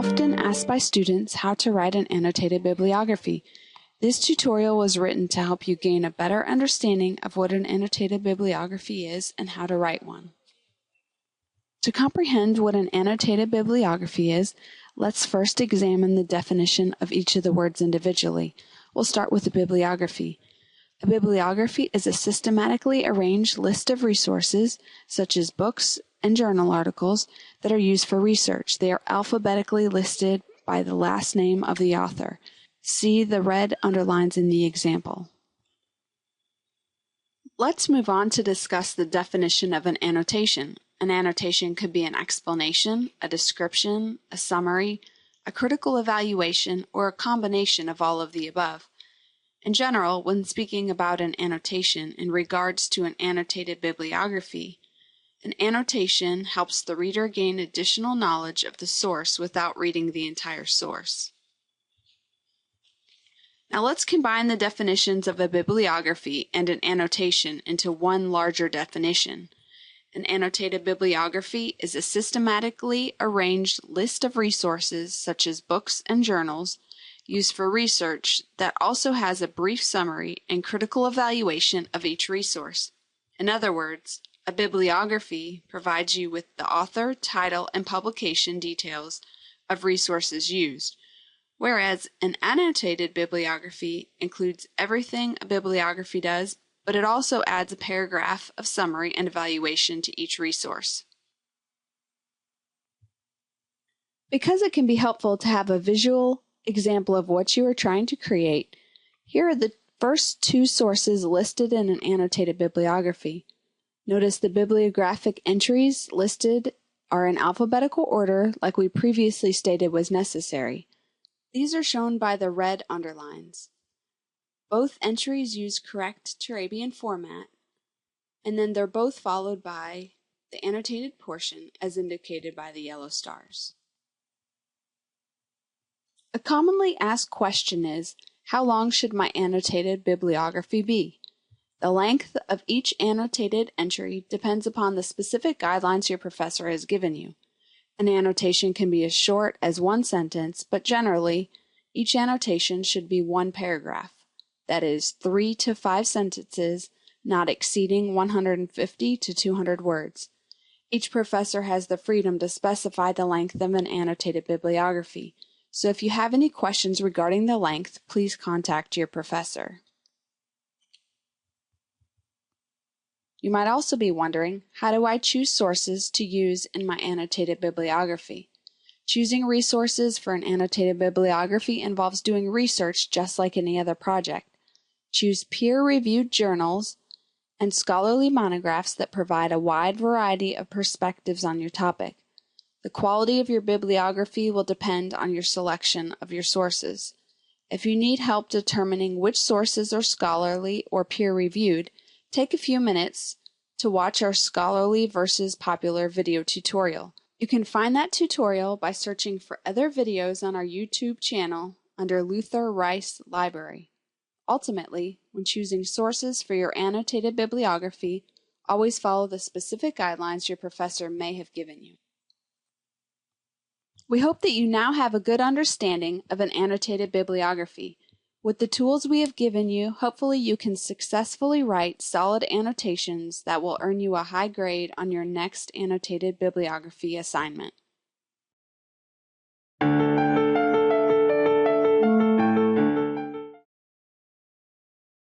often asked by students how to write an annotated bibliography. This tutorial was written to help you gain a better understanding of what an annotated bibliography is and how to write one. To comprehend what an annotated bibliography is, let's first examine the definition of each of the words individually. We'll start with a bibliography. A bibliography is a systematically arranged list of resources, such as books and journal articles, that are used for research. They are alphabetically listed by the last name of the author. See the red underlines in the example. Let's move on to discuss the definition of an annotation. An annotation could be an explanation, a description, a summary, a critical evaluation, or a combination of all of the above. In general, when speaking about an annotation in regards to an annotated bibliography, an annotation helps the reader gain additional knowledge of the source without reading the entire source. Now let's combine the definitions of a bibliography and an annotation into one larger definition. An annotated bibliography is a systematically arranged list of resources, such as books and journals, used for research that also has a brief summary and critical evaluation of each resource. In other words, a bibliography provides you with the author, title, and publication details of resources used, whereas an annotated bibliography includes everything a bibliography does, but it also adds a paragraph of summary and evaluation to each resource. Because it can be helpful to have a visual example of what you are trying to create, here are the first two sources listed in an annotated bibliography. Notice the bibliographic entries listed are in alphabetical order, like we previously stated was necessary. These are shown by the red underlines. Both entries use correct Turabian format, and then they're both followed by the annotated portion as indicated by the yellow stars. A commonly asked question is, how long should my annotated bibliography be? The length of each annotated entry depends upon the specific guidelines your professor has given you. An annotation can be as short as one sentence, but generally, each annotation should be one paragraph. That is 3 to 5 sentences, not exceeding 150 to 200 words. Each professor has the freedom to specify the length of an annotated bibliography. So if you have any questions regarding the length, please contact your professor. You might also be wondering, how do I choose sources to use in my annotated bibliography? Choosing resources for an annotated bibliography involves doing research just like any other project. Choose peer-reviewed journals and scholarly monographs that provide a wide variety of perspectives on your topic. The quality of your bibliography will depend on your selection of your sources. If you need help determining which sources are scholarly or peer-reviewed, take a few minutes to watch our scholarly versus popular video tutorial. You can find that tutorial by searching for other videos on our YouTube channel under Luther Rice Library. Ultimately, when choosing sources for your annotated bibliography, always follow the specific guidelines your professor may have given you. We hope that you now have a good understanding of an annotated bibliography. With the tools we have given you, hopefully you can successfully write solid annotations that will earn you a high grade on your next annotated bibliography assignment.